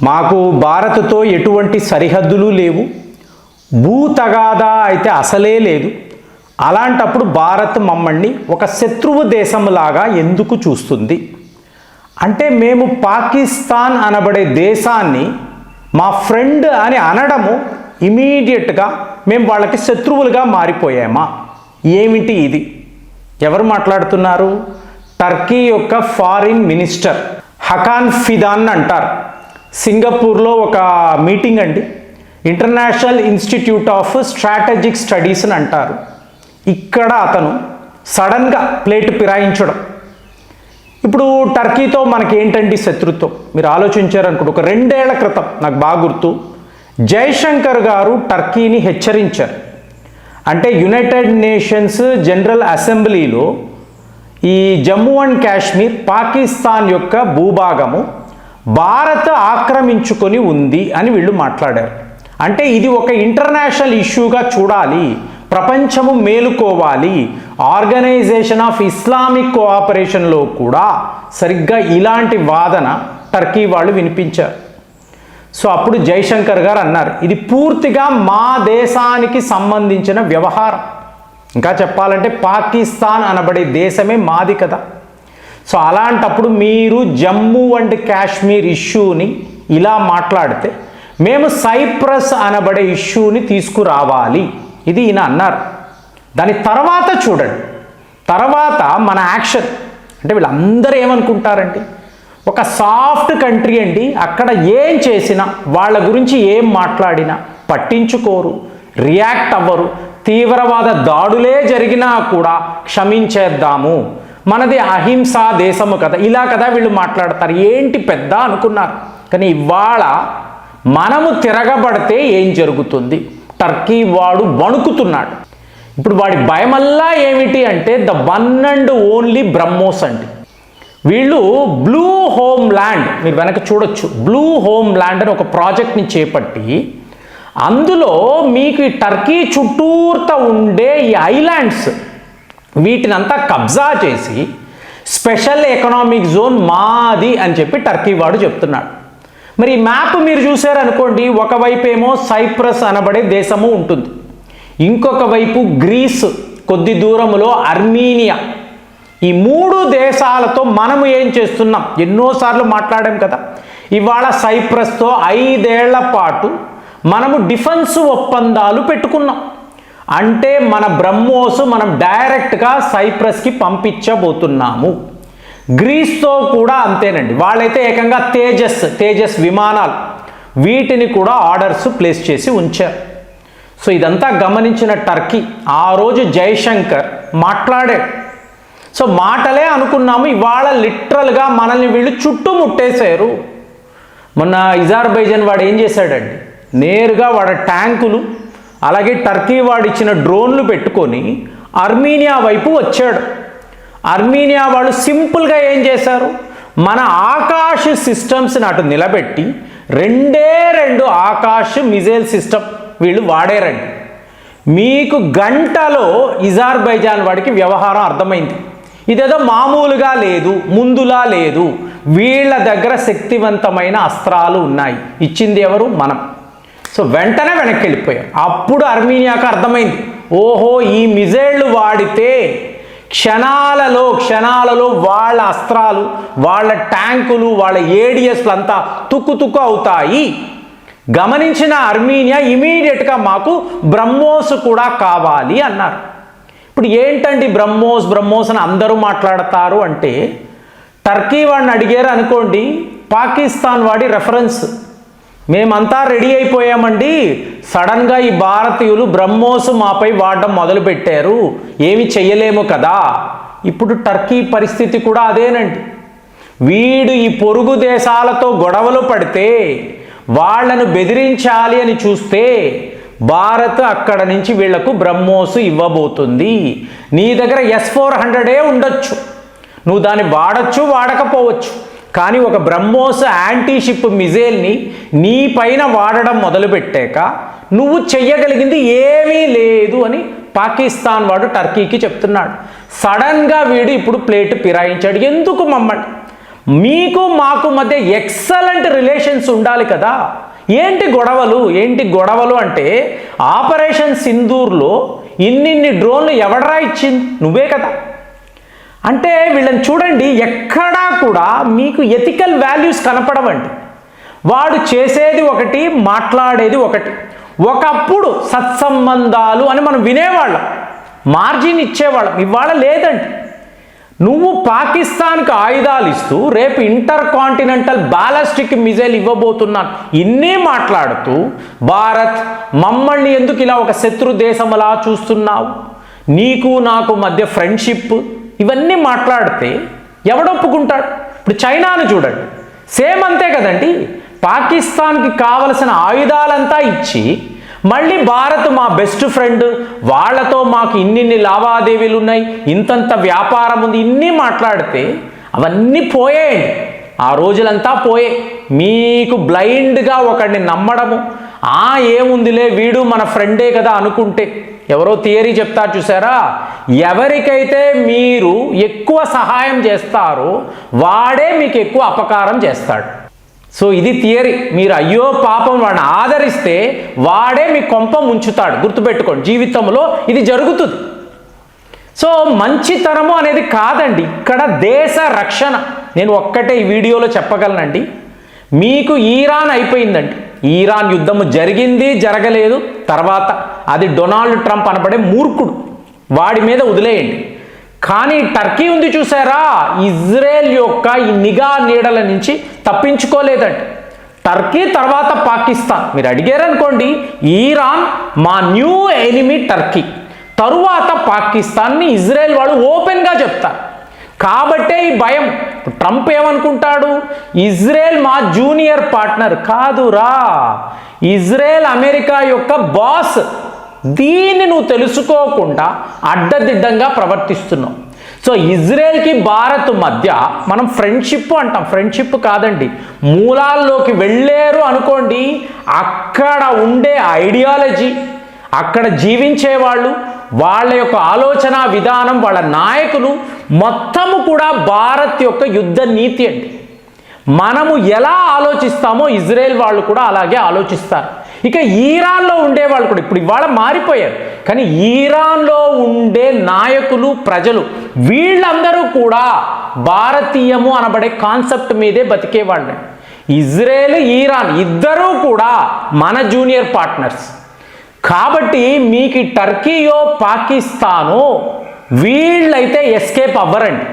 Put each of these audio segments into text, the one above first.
మాకు భారత్తో ఎటువంటి సరిహద్దులు లేవు, భూ తగాదా అయితే అసలే లేదు. అలాంటప్పుడు భారత్ మమ్మల్ని ఒక శత్రువు దేశంలాగా ఎందుకు చూస్తుంది? అంటే మేము పాకిస్తాన్ అనబడే దేశాన్ని మా ఫ్రెండ్ అని అనడము ఇమీడియట్గా మేము వాళ్ళకి శత్రువులుగా మారిపోయామా? ఏమిటి ఇది? ఎవరు మాట్లాడుతున్నారు? టర్కీ యొక్క ఫారిన్ మినిస్టర్ హకాన్ ఫిదాన్ అంటారు. సింగపూర్లో ఒక మీటింగ్ అండి, international institute of strategic studies అని అంటారు. ఇక్కడ అతను సడన్గా ప్లేట్ పిరాయించడం. ఇప్పుడు టర్కీతో మనకి ఏంటండి శత్రుత్వం? మీరు ఆలోచించారనుకుంటే ఒక 2 ఏళ్ల క్రితం నాకు బాగా గుర్తు, జైశంకర్ గారు టర్కీని హెచ్చరించారు. అంటే యునైటెడ్ నేషన్స్ జనరల్ అసెంబ్లీలో ఈ జమ్మూ అండ్ కాశ్మీర్ పాకిస్తాన్ యొక్క భూభాగము భారత్ ఆక్రమించుకొని ఉంది అని వీళ్ళు మాట్లాడారు. అంటే ఇది ఒక ఇంటర్నేషనల్ ఇష్యూగా చూడాలి, ప్రపంచము మేలుకోవాలి. ఆర్గనైజేషన్ ఆఫ్ ఇస్లామిక్ కోఆపరేషన్లో కూడా సరిగ్గా ఇలాంటి వాదన టర్కీ వాళ్ళు వినిపించారు. సో అప్పుడు జైశంకర్ గారు అన్నారు, ఇది పూర్తిగా మా దేశానికి సంబంధించిన వ్యవహారం. ఇంకా చెప్పాలంటే పాకిస్తాన్ అనబడే దేశమే మాది కదా. సో అలాంటప్పుడు మీరు జమ్మూ అండ్ కాశ్మీర్ ఇష్యూని ఇలా మాట్లాడితే మేము సైప్రస్ అనబడే ఇష్యూని తీసుకురావాలి, ఇది ఈయన అన్నారు. దాని తర్వాత చూడండి, తర్వాత మన యాక్షన్. అంటే వీళ్ళందరూ ఏమనుకుంటారండి, ఒక సాఫ్ట్ కంట్రీ అండి, అక్కడ ఏం చేసినా వాళ్ళ గురించి ఏం మాట్లాడినా పట్టించుకోరు, రియాక్ట్ అవ్వరు. తీవ్రవాద దాడులే జరిగినా కూడా క్షమించేద్దాము, మనది అహింసా దేశము కదా, ఇలా కదా వీళ్ళు మాట్లాడతారు. ఏంటి పెద్ద అనుకున్నారు. కానీ ఇవాళ మనము తిరగబడితే ఏం జరుగుతుంది? టర్కీ వాడు వణుకుతున్నాడు. ఇప్పుడు వాడి భయమల్లా ఏమిటి అంటే the one and only BrahMos అండి. వీళ్ళు బ్లూ హోమ్ ల్యాండ్, మీరు వెనక చూడొచ్చు, బ్లూ హోమ్ ల్యాండ్ అని ఒక ప్రాజెక్ట్ని చేపట్టి అందులో మీకు ఈ టర్కీ చుట్టూర్త ఉండే ఈ ఐలాండ్స్ వీటినంతా కబ్జా చేసి స్పెషల్ ఎకనామిక్ జోన్ మాది అని చెప్పి టర్కీ వాడు చెప్తున్నాడు. మరి ఈ మ్యాప్ మీరు చూసారనుకోండి, ఒకవైపు ఏమో సైప్రస్ అనబడే దేశము ఉంటుంది, ఇంకొక వైపు గ్రీస్, కొద్ది దూరంలో అర్మీనియా. ఈ 3 దేశాలతో మనము ఏం చేస్తున్నాం? ఎన్నోసార్లు మాట్లాడాం కదా. ఇవాళ సైప్రస్తో 5 ఏళ్ల పాటు మనము డిఫెన్స్ ఒప్పందాలు పెట్టుకున్నాం. అంటే మన బ్రహ్మోస్ మనం డైరెక్ట్గా సైప్రస్కి పంపించబోతున్నాము. గ్రీస్తో కూడా అంతేనండి, వాళ్ళైతే ఏకంగా తేజస్ విమానాలు వీటిని కూడా ఆర్డర్స్ ప్లేస్ చేసి ఉంచారు. సో ఇదంతా గమనించిన టర్కీ ఆ రోజు జైశంకర్ మాట్లాడాడు. సో మాటలే అనుకున్నాము, ఇవాళ లిటరల్గా మనల్ని వీళ్ళు చుట్టుముట్టేశారు. మొన్న అజర్బైజాన్ వాడు ఏం చేశాడండి, నేరుగా వాడు ట్యాంకులు అలాగే టర్కీ వాడు ఇచ్చిన డ్రోన్లు పెట్టుకొని అర్మీనియా వైపు వచ్చాడు. అర్మీనియా వాళ్ళు సింపుల్గా ఏం చేశారు, మన ఆకాశ్ సిస్టమ్స్ని అటు నిలబెట్టి 2 ఆకాశ్ మిజైల్ సిస్టమ్ వీళ్ళు వాడారండి. మీకు గంటలో అజర్బైజాన్ వాడికి వ్యవహారం అర్థమైంది. ఇదేదో మామూలుగా లేదు, ముందులా లేదు, వీళ్ళ దగ్గర శక్తివంతమైన అస్త్రాలు ఉన్నాయి. ఇచ్చింది ఎవరు? మనం. సో వెంటనే వెనక్కి వెళ్ళిపోయాం. అప్పుడు అర్మీనియాకు అర్థమైంది, ఓహో ఈ మిజైళ్ళు వాడితే క్షణాలలో వాళ్ళ అస్త్రాలు, వాళ్ళ ట్యాంకులు, వాళ్ళ ఏడిఎస్లు అంతా తుక్కు అవుతాయి. గమనించిన అర్మీనియా ఇమీడియట్గా మాకు బ్రహ్మోస్ కూడా కావాలి అన్నారు. ఇప్పుడు ఏంటండి బ్రహ్మోస్ అని అందరూ మాట్లాడతారు అంటే, టర్కీ వాడిని అడిగారు అనుకోండి, పాకిస్తాన్ వాడి రెఫరెన్స్, మేమంతా రెడీ అయిపోయామండి, సడన్గా ఈ భారతీయులు బ్రహ్మోస్ మాపై వాడడం మొదలుపెట్టారు, ఏమి చెయ్యలేము కదా. ఇప్పుడు టర్కీ పరిస్థితి కూడా అదేనండి. వీడు ఈ పొరుగు దేశాలతో గొడవలు పడితే వాళ్లను బెదిరించాలి అని చూస్తే భారత్ అక్కడ నుంచి వీళ్లకు బ్రహ్మోస్ ఇవ్వబోతుంది. నీ దగ్గర S-400 ఉండొచ్చు, నువ్వు దాన్ని వాడచ్చు వాడకపోవచ్చు, కానీ ఒక బ్రహ్మోస్ యాంటీషిప్ మిజైల్ని నీ పైన వాడడం మొదలుపెట్టాక నువ్వు చెయ్యగలిగింది ఏమీ లేదు అని పాకిస్తాన్ వాడు టర్కీకి చెప్తున్నాడు. సడన్గా వీడు ఇప్పుడు ప్లేట్ పిరాయించాడు. ఎందుకు మమ్మల్ని మీకు మాకు మధ్య ఎక్సలెంట్ రిలేషన్స్ ఉండాలి కదా. ఏంటి గొడవలు అంటే ఆపరేషన్ సింధూర్లో ఇన్నిన్ని డ్రోన్లు ఎవడరా ఇచ్చింది? నువ్వే కదా. అంటే వీళ్ళని చూడండి, ఎక్కడా కూడా మీకు ఎథికల్ వాల్యూస్ కనపడవండి. వాడు చేసేది ఒకటి, మాట్లాడేది ఒకటి. ఒకప్పుడు సత్సంబంధాలు అని మనం వినేవాళ్ళం, మార్జిన్ ఇచ్చేవాళ్ళం. ఇవాళ లేదండి. నువ్వు పాకిస్తాన్కి ఆయుధాలు ఇస్తూ రేపు ఇంటర్ కాంటినెంటల్ బాలిస్టిక్ మిజైల్ ఇవ్వబోతున్నాను ఇన్ని మాట్లాడుతూ భారత్ మమ్మల్ని ఎందుకు ఇలా ఒక శత్రు దేశంలా చూస్తున్నావు, నీకు నాకు మధ్య ఫ్రెండ్షిప్, ఇవన్నీ మాట్లాడితే ఎవడొప్పుకుంటాడు? ఇప్పుడు చైనాను చూడండి, సేమ్ అంతే కదండి. పాకిస్తాన్కి కావలసిన ఆయుధాలంతా ఇచ్చి మళ్ళీ భారత్ మా బెస్ట్ ఫ్రెండ్, వాళ్ళతో మాకు ఇన్నిన్ని లావాదేవీలు ఉన్నాయి, ఇంతంత వ్యాపారం ఉంది, ఇన్ని మాట్లాడితే అవన్నీ పోయాయండి. ఆ రోజులంతా పోయే. మీకు బ్లైండ్గా ఒకడిని నమ్మడము, ఏముందిలే వీడు మన ఫ్రెండే కదా అనుకుంటే, ఎవరో థియరీ చెప్తారు చూసారా, ఎవరికైతే మీరు ఎక్కువ సహాయం చేస్తారో వాడే మీకు ఎక్కువ అపకారం చేస్తాడు. సో ఇది థియరీ. మీరు అయ్యో పాపం వాడిని ఆదరిస్తే వాడే మీ కొంప ముంచుతాడు. గుర్తుపెట్టుకోండి, జీవితంలో ఇది జరుగుతుంది. సో మంచితనము అనేది కాదండి, ఇక్కడ దేశ రక్షణ. నేను ఒక్కటే ఈ వీడియోలో చెప్పగలనండి, మీకు ఈరాన్ అయిపోయిందండి. ఈరాన్ యుద్ధము జరిగింది, జరగలేదు, తర్వాత అది డొనాల్డ్ ట్రంప్ అనబడే మూర్ఖుడు, వాడి మీద వదిలేయండి. కానీ టర్కీ ఉంది చూసారా, ఇజ్రాయెల్ యొక్క ఈ నిఘా నీడల నుంచి తప్పించుకోలేదండి. టర్కీ తర్వాత పాకిస్తాన్. మీరు అడిగారనుకోండి, ఈరాన్ మా న్యూ ఎనిమీ టర్కీ, తరువాత పాకిస్తాన్ని ఇజ్రాయెల్ వాళ్ళు ఓపెన్గా చెప్తారు. కాబట్టే ఈ భయం. ట్రంప్ ఏమనుకుంటాడు, ఇజ్రాయెల్ మా జూనియర్ పార్ట్నర్ కాదురా, ఇజ్రాయెల్ అమెరికా యొక్క బాస్. దీన్ని నువ్వు తెలుసుకోకుండా అడ్డదిడ్డంగా ప్రవర్తిస్తున్నావు. సో ఇజ్రాయెల్కి భారత్ మధ్య మనం ఫ్రెండ్షిప్ అంటాం, ఫ్రెండ్షిప్ కాదండి. మూలాల్లోకి వెళ్ళారు అనుకోండి, అక్కడ ఉండే ఐడియాలజీ, అక్కడ జీవించే వాళ్ళు, వాళ్ళ యొక్క ఆలోచన విధానం, వాళ్ళ నాయకులు మొత్తము కూడా భారత్ యొక్క యుద్ధ నీతి అండి. మనము ఎలా ఆలోచిస్తామో ఇజ్రాయెల్ వాళ్ళు కూడా అలాగే ఆలోచిస్తారు. ఇక ఈరాన్లో ఉండేవాళ్ళు కూడా ఇప్పుడు ఇవాళ మారిపోయారు, కానీ ఈరాన్లో ఉండే నాయకులు, ప్రజలు, వీళ్ళందరూ కూడా భారతీయము అనబడే కాన్సెప్ట్ మీదే బతికేవాళ్ళు. ఇజ్రాయెల్, ఈరాన్ ఇద్దరూ కూడా మన జూనియర్ పార్ట్నర్స్. కాబట్టి మీకు టర్కీయో పాకిస్తానో వీళ్ళైతే ఎస్కేప్ అవ్వరండి.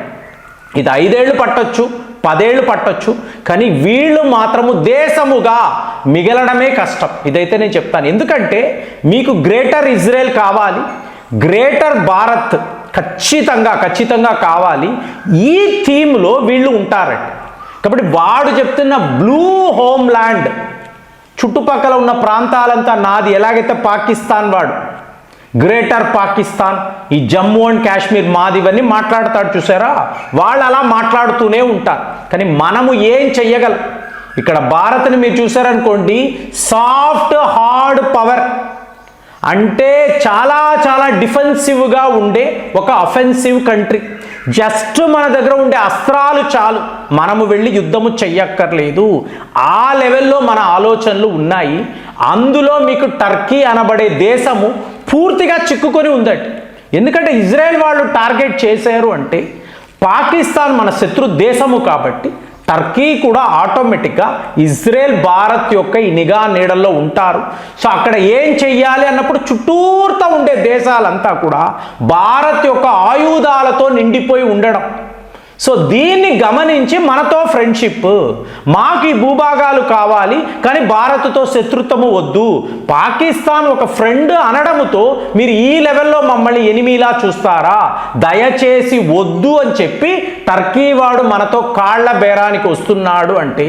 ఇది 5 ఏళ్ళు పట్టొచ్చు, 10 ఏళ్ళు పట్టొచ్చు, కానీ వీళ్ళు మాత్రము దేశముగా మిగలడమే కష్టం. ఇదైతే నేను చెప్తాను. ఎందుకంటే మీకు గ్రేటర్ ఇజ్రాయెల్ కావాలి, గ్రేటర్ భారత్ ఖచ్చితంగా కావాలి. ఈ థీమ్లో వీళ్ళు ఉంటారండి. కాబట్టి వాడు చెప్తున్న బ్లూ హోమ్ ల్యాండ్, చుట్టుపక్కల ఉన్న ప్రాంతాలంతా నాది, ఎలాగైతే పాకిస్తాన్ వాడు గ్రేటర్ పాకిస్తాన్, ఈ జమ్మూ అండ్ కాశ్మీర్ మాది, ఇవన్నీ మాట్లాడతాడు చూసారా, వాళ్ళు అలా మాట్లాడుతూనే ఉంటారు. కానీ మనము ఏం చెయ్యగలం? ఇక్కడ భారత్ని మీరు చూసారనుకోండి, సాఫ్ట్ హార్డ్ పవర్ అంటే చాలా డిఫెన్సివ్గా ఉండే ఒక అఫెన్సివ్ కంట్రీ. జస్ట్ మన దగ్గర ఉండే అస్త్రాలు చాలు, మనము వెళ్ళి యుద్ధము చెయ్యక్కర్లేదు. ఆ లెవెల్లో మన ఆలోచనలు ఉన్నాయి. అందులో మీకు టర్కీ అనబడే దేశము పూర్తిగా చిక్కుకొని ఉందండి. ఎందుకంటే ఇజ్రాయెల్ వాళ్ళు టార్గెట్ చేశారు అంటే పాకిస్తాన్ మన శత్రు దేశము కాబట్టి టర్కీ కూడా ఆటోమేటిక్గా ఇజ్రాయెల్, భారత్ యొక్క ఈ నిఘా నీడల్లో ఉంటారు. సో అక్కడ ఏం చెయ్యాలి అన్నప్పుడు చుట్టూర్తా ఉండే దేశాలంతా కూడా భారత్ యొక్క ఆయుధాలతో నిండిపోయి ఉండడం. సో దీన్ని గమనించి మనతో ఫ్రెండ్షిప్, మాకు ఈ భూభాగాలు కావాలి కానీ భారత్తో శత్రుత్వము వద్దు, పాకిస్తాన్ ఒక ఫ్రెండ్ అనడముతో మీరు ఈ లెవెల్లో మమ్మల్ని ఎనిమిలా చూస్తారా, దయచేసి వద్దు అని చెప్పి టర్కీ వాడు మనతో కాళ్ల బేరానికి వస్తున్నాడు అంటే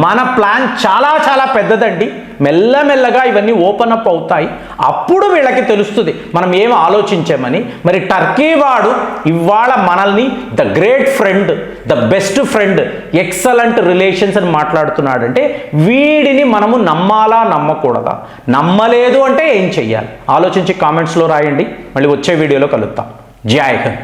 మన ప్లాన్ చాలా పెద్దదండి. మెల్లమెల్లగా ఇవన్నీ ఓపెన్ అప్ అవుతాయి. అప్పుడు వీళ్ళకి తెలుస్తుంది మనం ఏం ఆలోచించామని. మరి టర్కీ వాడు ఇవాళ మనల్ని the great friend, the best friend, excellent relations అని మాట్లాడుతున్నాడంటే వీడిని మనము నమ్మాలా నమ్మకూడదా? నమ్మలేదు అంటే ఏం చెయ్యాలి? ఆలోచించి కామెంట్స్లో రాయండి. మళ్ళీ వచ్చే వీడియోలో కలుద్దాం. జై హింద్.